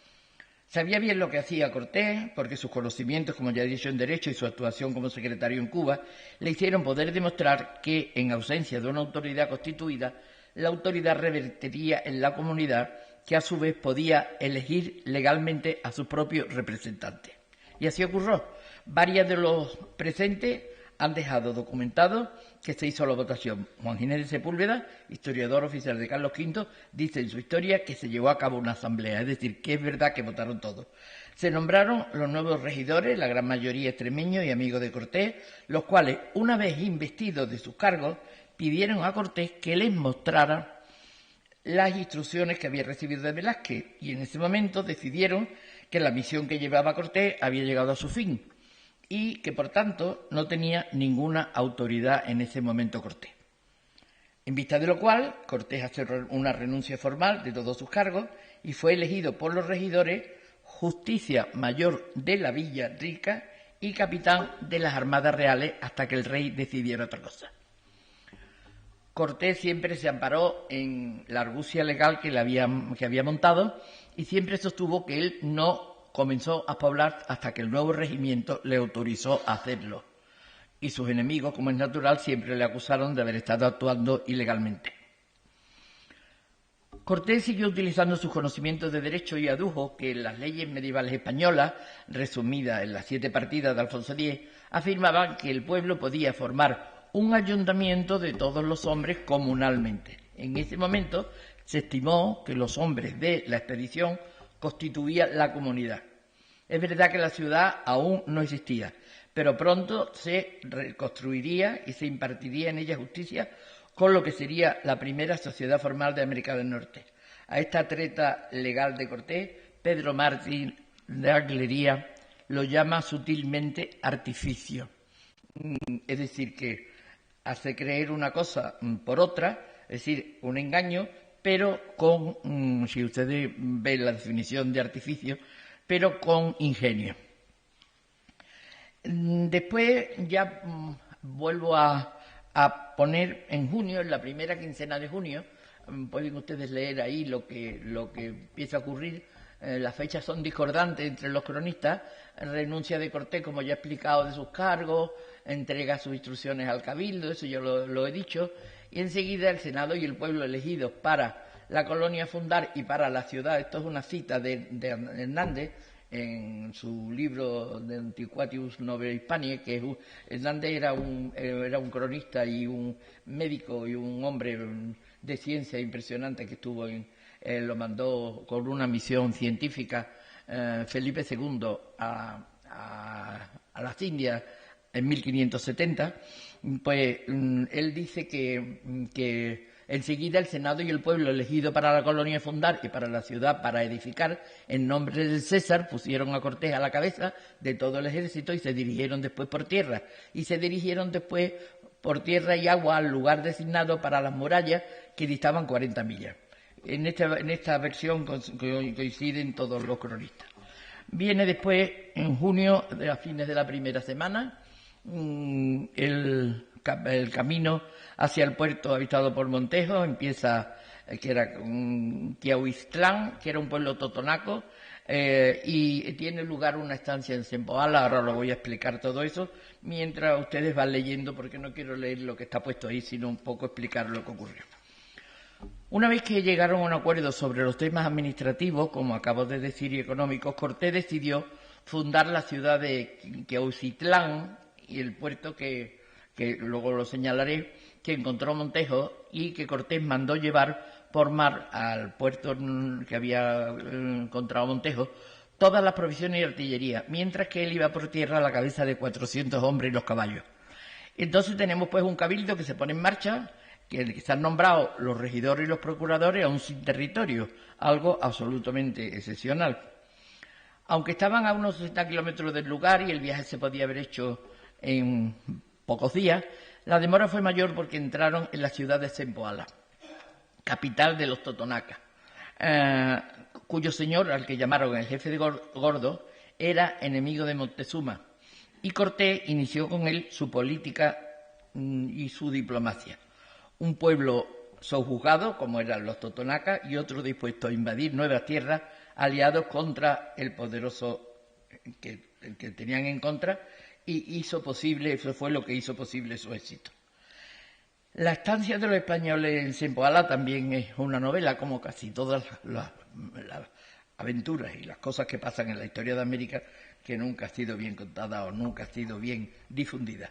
Sabía bien lo que hacía Cortés, porque sus conocimientos, como ya he dicho, en Derecho y su actuación como secretario en Cuba le hicieron poder demostrar que, en ausencia de una autoridad constituida, la autoridad revertiría en la comunidad, que a su vez podía elegir legalmente a sus propios representantes. Y así ocurrió. Varios de los presentes han dejado documentado que se hizo la votación. Juan Ginés de Sepúlveda, historiador oficial de Carlos V, dice en su historia que se llevó a cabo una asamblea, es decir, que es verdad que votaron todos. Se nombraron los nuevos regidores, la gran mayoría extremeños y amigos de Cortés, los cuales, una vez investidos de sus cargos, pidieron a Cortés que les mostrara las instrucciones que había recibido de Velázquez, y en ese momento decidieron que la misión que llevaba Cortés había llegado a su fin y que, por tanto, no tenía ninguna autoridad en ese momento Cortés. En vista de lo cual, Cortés hace una renuncia formal de todos sus cargos y fue elegido por los regidores justicia mayor de la Villa Rica y capitán de las Armadas Reales hasta que el rey decidiera otra cosa. Cortés siempre se amparó en la argucia legal que había montado y siempre sostuvo que él no comenzó a poblar hasta que el nuevo regimiento le autorizó a hacerlo. Y sus enemigos, como es natural, siempre le acusaron de haber estado actuando ilegalmente. Cortés siguió utilizando sus conocimientos de derecho y adujo que las leyes medievales españolas, resumidas en las 7 partidas de Alfonso X, afirmaban que el pueblo podía formar un ayuntamiento de todos los hombres comunalmente. En ese momento se estimó que los hombres de la expedición constituían la comunidad. Es verdad que la ciudad aún no existía, pero pronto se reconstruiría y se impartiría en ella justicia, con lo que sería la primera sociedad formal de América del Norte. A esta treta legal de Cortés, Pedro Martín de Aglería lo llama sutilmente artificio. Es decir, que hace creer una cosa por otra, es decir, un engaño, pero con, si ustedes ven la definición de artificio, pero con ingenio. Después ya vuelvo a poner en junio, en la primera quincena de junio, pueden ustedes leer ahí lo que empieza a ocurrir. Las fechas son discordantes entre los cronistas. Renuncia de Cortés, como ya he explicado, de sus cargos, entrega sus instrucciones al cabildo, eso yo lo he dicho, y enseguida el Senado y el pueblo elegidos para la colonia fundar y para la ciudad. Esto es una cita de Hernández en su libro de Antiquatius Nobel Hispaniae, que Hernández era un cronista y un médico y un hombre de ciencia impresionante que estuvo lo mandó con una misión científica Felipe II a las Indias en 1570. Pues él dice que enseguida el Senado y el pueblo elegido para la colonia fundar y para la ciudad para edificar, en nombre del César, pusieron a Cortés a la cabeza de todo el ejército y se dirigieron después por tierra. Y se dirigieron después por tierra y agua al lugar designado para las murallas, que distaban 40 millas. En esta versión coinciden todos los cronistas. Viene después, en junio, a fines de la primera semana, el camino hacia el puerto habitado por Montejo. Empieza, que era Quiahuiztlán, que era un pueblo totonaco, y tiene lugar una estancia en Sempoala. Ahora lo voy a explicar todo eso, mientras ustedes van leyendo, porque no quiero leer lo que está puesto ahí, sino un poco explicar lo que ocurrió. Una vez que llegaron a un acuerdo sobre los temas administrativos, como acabo de decir, y económicos, Cortés decidió fundar la ciudad de Quiahuiztlán y el puerto que luego lo señalaré, que encontró Montejo y que Cortés mandó llevar por mar al puerto que había encontrado Montejo todas las provisiones y artillería, mientras que él iba por tierra a la cabeza de 400 hombres y los caballos. Entonces tenemos pues un cabildo que se pone en marcha, que se han nombrado los regidores y los procuradores aún sin territorio, algo absolutamente excepcional. Aunque estaban a unos 60 kilómetros del lugar y el viaje se podía haber hecho en pocos días, la demora fue mayor porque entraron en la ciudad de Sempoala, capital de los totonacas, cuyo señor, al que llamaron el jefe de Gordo, era enemigo de Moctezuma, y Cortés inició con él su política y su diplomacia. Un pueblo sojuzgado, como eran los totonacas, y otro dispuesto a invadir nuevas tierras, aliados contra el poderoso el que tenían en contra, y hizo posible, eso fue lo que hizo posible su éxito. La estancia de los españoles en Sempoala también es una novela, como casi todas las aventuras y las cosas que pasan en la historia de América, que nunca ha sido bien contada o nunca ha sido bien difundida.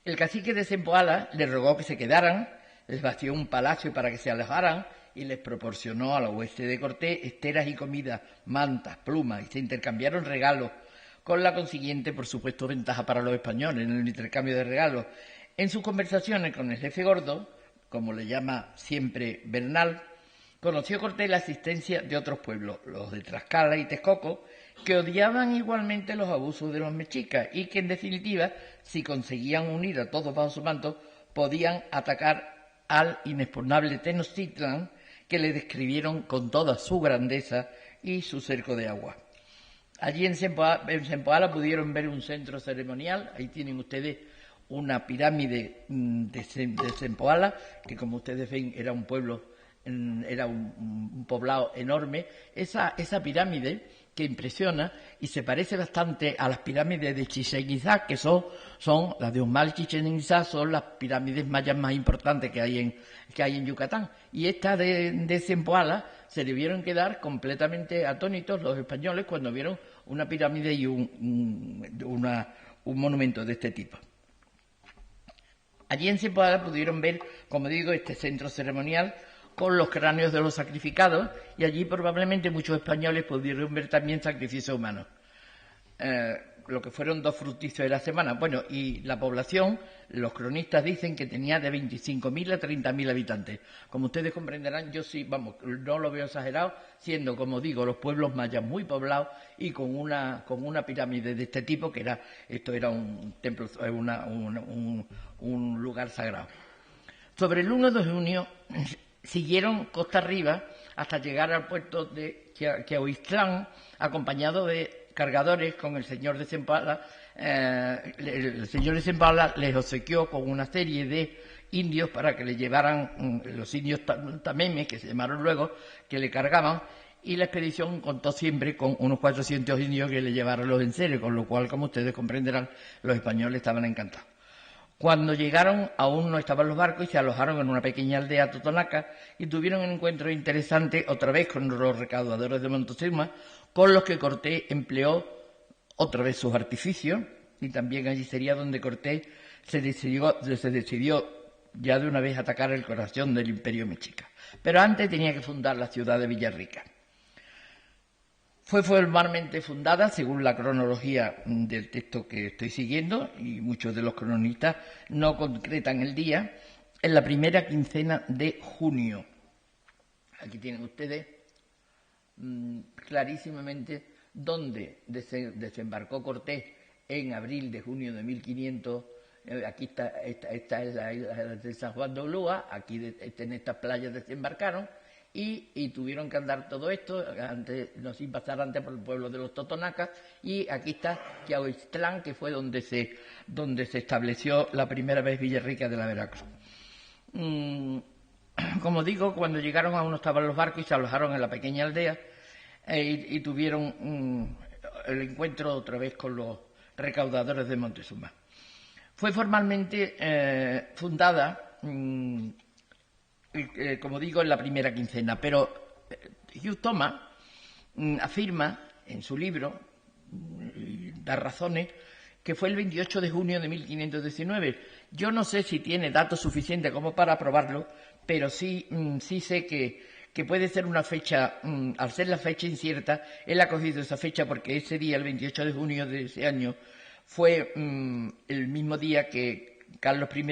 El cacique de Sempoala les rogó que se quedaran, les vació un palacio para que se alejaran y les proporcionó a la hueste de Cortés esteras y comida, mantas, plumas, y se intercambiaron regalos, con la consiguiente, por supuesto, ventaja para los españoles en el intercambio de regalos. En sus conversaciones con el jefe Gordo, como le llama siempre Bernal, conoció Cortés la existencia de otros pueblos, los de Tlaxcala y Texcoco, que odiaban igualmente los abusos de los mexicas y que, en definitiva, si conseguían unir a todos bajo su manto, podían atacar al inexpugnable Tenochtitlan, que le describieron con toda su grandeza y su cerco de agua. Allí en Sempoala pudieron ver un centro ceremonial. Ahí tienen ustedes una pirámide de Sempoala, que como ustedes ven era un pueblo, era un poblado enorme. Esa pirámide que impresiona y se parece bastante a las pirámides de Chichén Itzá, que son las de Uxmal, Chichén Itzá, son las pirámides mayas más importantes que hay en Yucatán. Y esta de Sempoala se debieron quedar completamente atónitos los españoles cuando vieron una pirámide y un monumento de este tipo. Allí en Sempoala pudieron ver, como digo, este centro ceremonial con los cráneos de los sacrificados, y allí probablemente muchos españoles pudieron ver también sacrificios humanos. Lo que fueron 2 frutizos de la semana. Bueno, y la población, los cronistas dicen que tenía de 25.000 a 30.000 habitantes. Como ustedes comprenderán, yo sí, vamos, no lo veo exagerado, siendo, como digo, los pueblos mayas muy poblados y con una pirámide de este tipo, esto era un templo, un lugar sagrado. Sobre el 1 de junio siguieron costa arriba hasta llegar al puerto de Quiahuiztlán, acompañado de cargadores con el señor de Sempoala. El señor de Sempoala les obsequió con una serie de indios para que le llevaran, los indios tamemes, que se llamaron luego, que le cargaban, y la expedición contó siempre con unos 400 indios que le llevaron los enseres, con lo cual, como ustedes comprenderán, los españoles estaban encantados. Cuando llegaron, aún no estaban los barcos y se alojaron en una pequeña aldea totonaca y tuvieron un encuentro interesante otra vez con los recaudadores de Montezuma, con los que Cortés empleó otra vez sus artificios, y también allí sería donde Cortés se decidió ya de una vez atacar el corazón del Imperio Mexica. Pero antes tenía que fundar la ciudad de Villarrica. Fue formalmente fundada, según la cronología del texto que estoy siguiendo, y muchos de los cronistas no concretan el día, en la primera quincena de junio. Aquí tienen ustedes clarísimamente dónde desembarcó Cortés en abril de junio de 1500. Aquí esta es la isla de San Juan de Ulúa, aquí en estas playas desembarcaron. Y tuvieron que andar todo esto, sin pasar antes por el pueblo de los totonacas, y aquí está Quiahuiztlán, que fue donde se estableció la primera vez Villarrica de la Veracruz. Como digo, cuando llegaron aún no estaban los barcos y se alojaron en la pequeña aldea y tuvieron el encuentro otra vez con los recaudadores de Montezuma. Fue formalmente fundada, como digo, en la primera quincena, pero Hugh Thomas afirma en su libro, da razones, que fue el 28 de junio de 1519. Yo no sé si tiene datos suficientes como para probarlo, pero sí sé que puede ser una fecha, al ser la fecha incierta, él ha cogido esa fecha porque ese día, el 28 de junio de ese año, fue el mismo día que Carlos I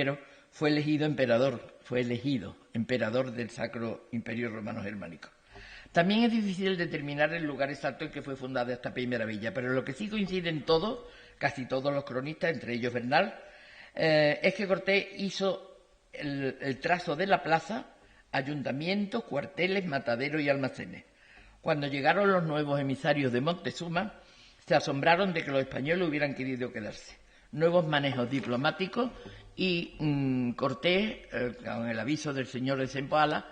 fue elegido emperador del Sacro Imperio Romano Germánico. También es difícil determinar el lugar exacto en que fue fundada esta primera villa, pero lo que sí coinciden todos, casi todos los cronistas, entre ellos Bernal, es que Cortés hizo el trazo de la plaza, ayuntamientos, cuarteles, mataderos y almacenes. Cuando llegaron los nuevos emisarios de Montezuma, se asombraron de que los españoles hubieran querido quedarse. Nuevos manejos diplomáticos y Cortés, con el aviso del señor de Sempoala,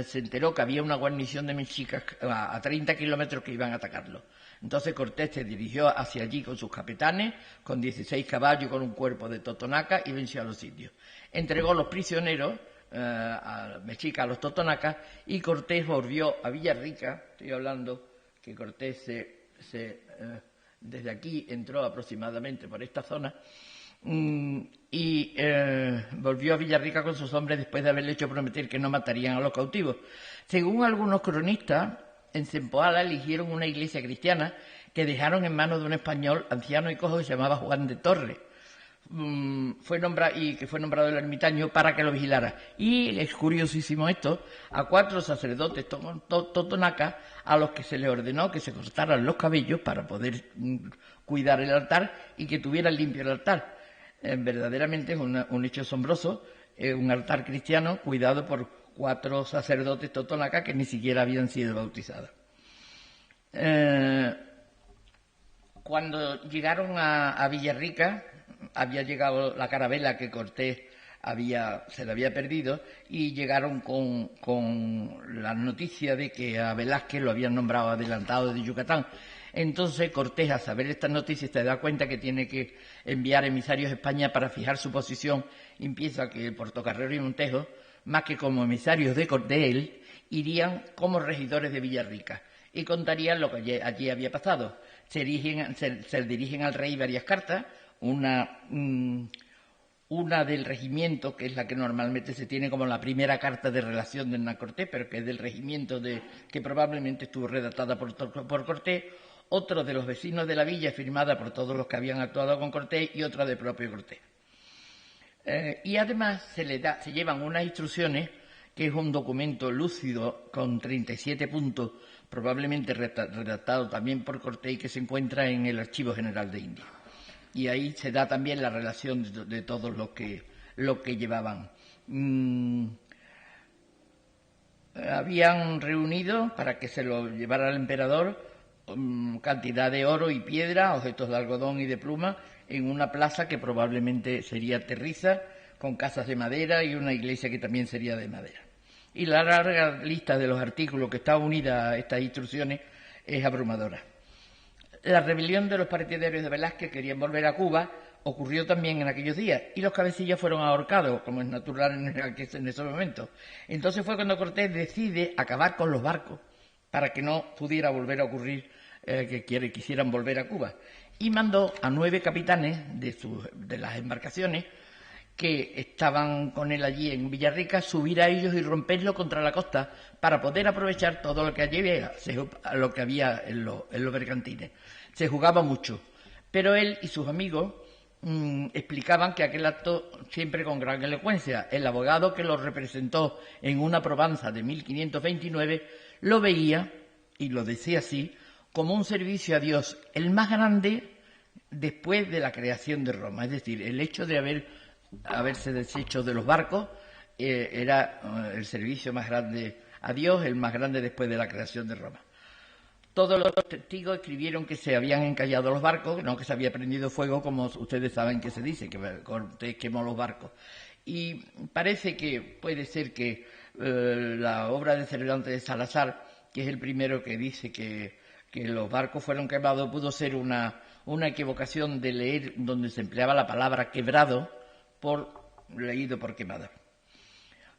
se enteró que había una guarnición de mexicas a 30 kilómetros que iban a atacarlo. Entonces Cortés se dirigió hacia allí con sus capitanes, con 16 caballos, con un cuerpo de totonacas, y venció a los indios. Entregó los prisioneros a mexicas, a los totonacas, y Cortés volvió a Villarrica. Estoy hablando que Cortés desde aquí entró aproximadamente por esta zona, y volvió a Villarrica con sus hombres después de haberle hecho prometer que no matarían a los cautivos. Según algunos cronistas, en Sempoala eligieron una iglesia cristiana que dejaron en manos de un español anciano y cojo que se llamaba Juan de Torres, fue nombrado el ermitaño para que lo vigilara. Y es curiosísimo esto, a 4 sacerdotes totonacas a los que se les ordenó que se cortaran los cabellos para poder cuidar el altar y que tuvieran limpio el altar. Verdaderamente es un hecho asombroso, un altar cristiano cuidado por 4 sacerdotes totonacas que ni siquiera habían sido bautizados. Cuando llegaron a Villarrica, había llegado la carabela que Cortés se le había perdido, y llegaron con la noticia de que a Velázquez lo habían nombrado adelantado de Yucatán. Entonces Cortés, al saber estas noticias, se da cuenta que tiene que enviar emisarios a España para fijar su posición, y piensa que Portocarrero y Montejo, más que como emisarios de él, irían como regidores de Villarrica y contarían lo que allí había pasado. Se dirigen al rey varias cartas, una una del regimiento, que es la que normalmente se tiene como la primera carta de relación de Hernán Cortés, pero que es del regimiento que probablemente estuvo redactada por Cortés, otro de los vecinos de la villa firmada por todos los que habían actuado con Cortés y otra del propio Cortés. Y además se llevan unas instrucciones, que es un documento lúcido con 37 puntos, probablemente redactado también por Cortés y que se encuentra en el Archivo General de Indias. Y ahí se da también la relación de todos los que llevaban. Habían reunido para que se lo llevara al emperador cantidad de oro y piedra, objetos de algodón y de pluma, en una plaza que probablemente sería terriza, con casas de madera y una iglesia que también sería de madera. Y la larga lista de los artículos que está unida a estas instrucciones es abrumadora. La rebelión de los partidarios de Velázquez, que querían volver a Cuba, ocurrió también en aquellos días, y los cabecillas fueron ahorcados, como es natural en ese momento. Entonces fue cuando Cortés decide acabar con los barcos, para que no pudiera volver a ocurrir que quisieran volver a Cuba. Y mandó a 9 capitanes de las embarcaciones que estaban con él allí en Villarrica, subir a ellos y romperlo contra la costa para poder aprovechar todo lo que allí había en los bergantines. Se jugaba mucho, pero él y sus amigos explicaban que aquel acto siempre con gran elocuencia. El abogado que lo representó en una probanza de 1529 lo veía, y lo decía así, como un servicio a Dios, el más grande después de la creación de Roma. Es decir, el hecho de haberse deshecho de los barcos era el servicio más grande a Dios, el más grande después de la creación de Roma. Todos los testigos escribieron que se habían encallado los barcos, no que se había prendido fuego, como ustedes saben que se dice, que Cortés quemó los barcos. Y parece que puede ser que la obra de Cervantes de Salazar, que es el primero que dice que los barcos fueron quemados, pudo ser una equivocación de leer donde se empleaba la palabra quebrado, leído por quemador.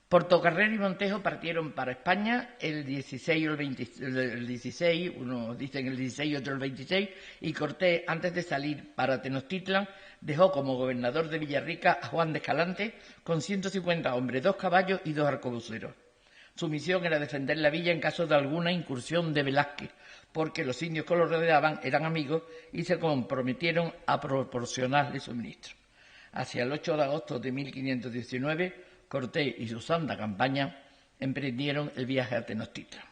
Portocarrero y Montejo partieron para España el 16 o el 16, unos dicen el 16 y otros el 26, y Cortés, antes de salir para Tenochtitlan, dejó como gobernador de Villarrica a Juan de Escalante con 150 hombres, 2 caballos y 2 arcabuceros. Su misión era defender la villa en caso de alguna incursión de Velázquez, porque los indios que lo rodeaban eran amigos y se comprometieron a proporcionarle suministro. Hacia el 8 de agosto de 1519, Cortés y su santa campaña emprendieron el viaje a Tenochtitlan.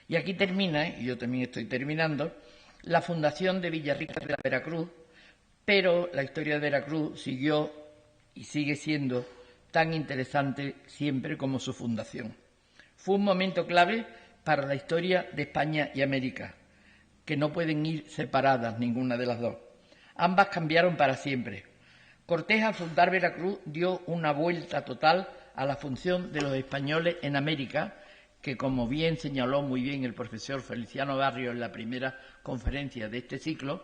Y aquí termina, y yo también estoy terminando, la fundación de Villarrica de la Veracruz, pero la historia de Veracruz siguió y sigue siendo tan interesante siempre como su fundación. Fue un momento clave para la historia de España y América, que no pueden ir separadas ninguna de las dos. Ambas cambiaron para siempre. Cortés, al fundar Veracruz, dio una vuelta total a la función de los españoles en América, que, como bien señaló muy bien el profesor Feliciano Barrio en la primera conferencia de este ciclo,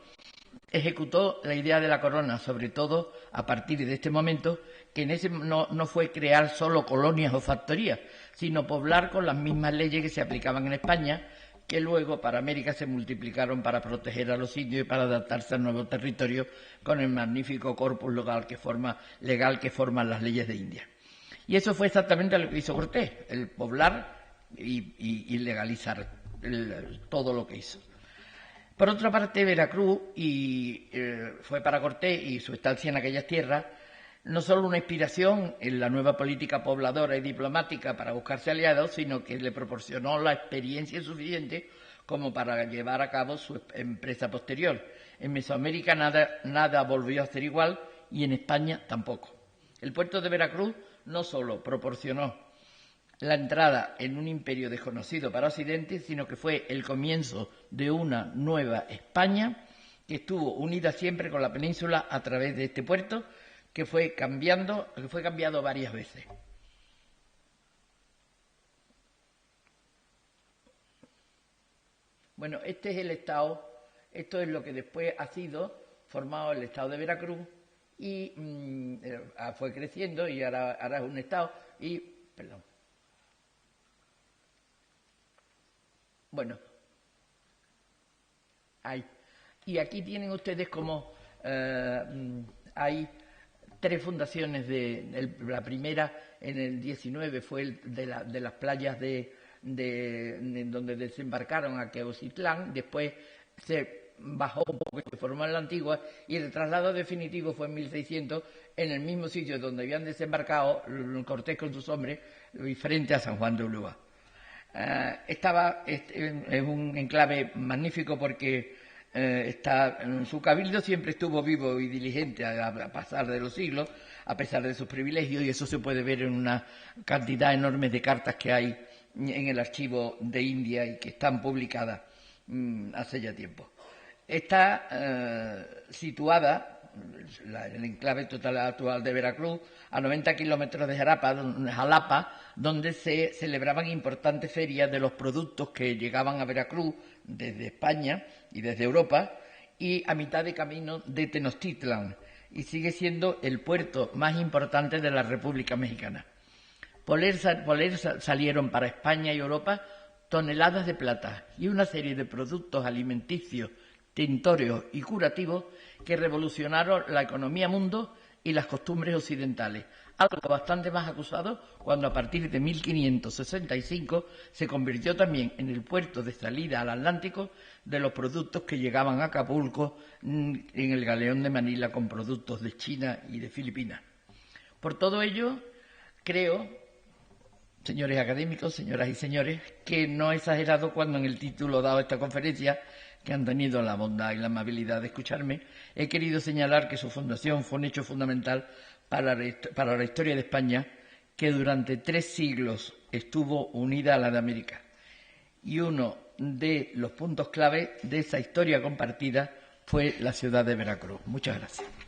ejecutó la idea de la corona, sobre todo a partir de este momento, que no fue crear solo colonias o factorías, sino poblar con las mismas leyes que se aplicaban en España, que luego para América se multiplicaron para proteger a los indios y para adaptarse al nuevo territorio con el magnífico corpus legal que forman las leyes de India. Y eso fue exactamente lo que hizo Cortés, el poblar y legalizar todo lo que hizo. Por otra parte, Veracruz fue para Cortés y su estancia en aquellas tierras no solo una inspiración en la nueva política pobladora y diplomática para buscarse aliados, sino que le proporcionó la experiencia suficiente como para llevar a cabo su empresa posterior. En Mesoamérica nada volvió a ser igual y en España tampoco. El puerto de Veracruz no solo proporcionó la entrada en un imperio desconocido para Occidente, sino que fue el comienzo de una nueva España que estuvo unida siempre con la península a través de este puerto, que fue cambiado varias veces. Bueno, este es el estado, esto es lo que después ha sido formado el estado de Veracruz y fue creciendo y ahora es un estado Bueno, y aquí tienen ustedes como hay 3 fundaciones. La primera en el 19 fue de las playas de donde desembarcaron a Queocitlán. Después se bajó un poco y se formó en la antigua, y el traslado definitivo fue en 1600 en el mismo sitio donde habían desembarcado Cortés con sus hombres, frente a San Juan de Ulúa. Es un enclave magnífico porque su cabildo siempre estuvo vivo y diligente a pasar de los siglos, a pesar de sus privilegios, y eso se puede ver en una cantidad enorme de cartas que hay en el archivo de India y que están publicadas hace ya tiempo. Está situada, el enclave total actual de Veracruz, a 90 kilómetros de Jalapa, donde se celebraban importantes ferias de los productos que llegaban a Veracruz desde España y desde Europa, y a mitad de camino de Tenochtitlan, y sigue siendo el puerto más importante de la República Mexicana. Por él salieron para España y Europa toneladas de plata y una serie de productos alimenticios, tintorios y curativos que revolucionaron la economía mundo y las costumbres occidentales, algo bastante más acusado cuando a partir de 1565 se convirtió también en el puerto de salida al Atlántico de los productos que llegaban a Acapulco en el galeón de Manila con productos de China y de Filipinas. Por todo ello, creo, señores académicos, señoras y señores, que no he exagerado cuando en el título dado a esta conferencia, que han tenido la bondad y la amabilidad de escucharme, he querido señalar que su fundación fue un hecho fundamental para la historia de España, que durante 3 siglos estuvo unida a la de América. Y uno de los puntos clave de esa historia compartida fue la ciudad de Veracruz. Muchas gracias.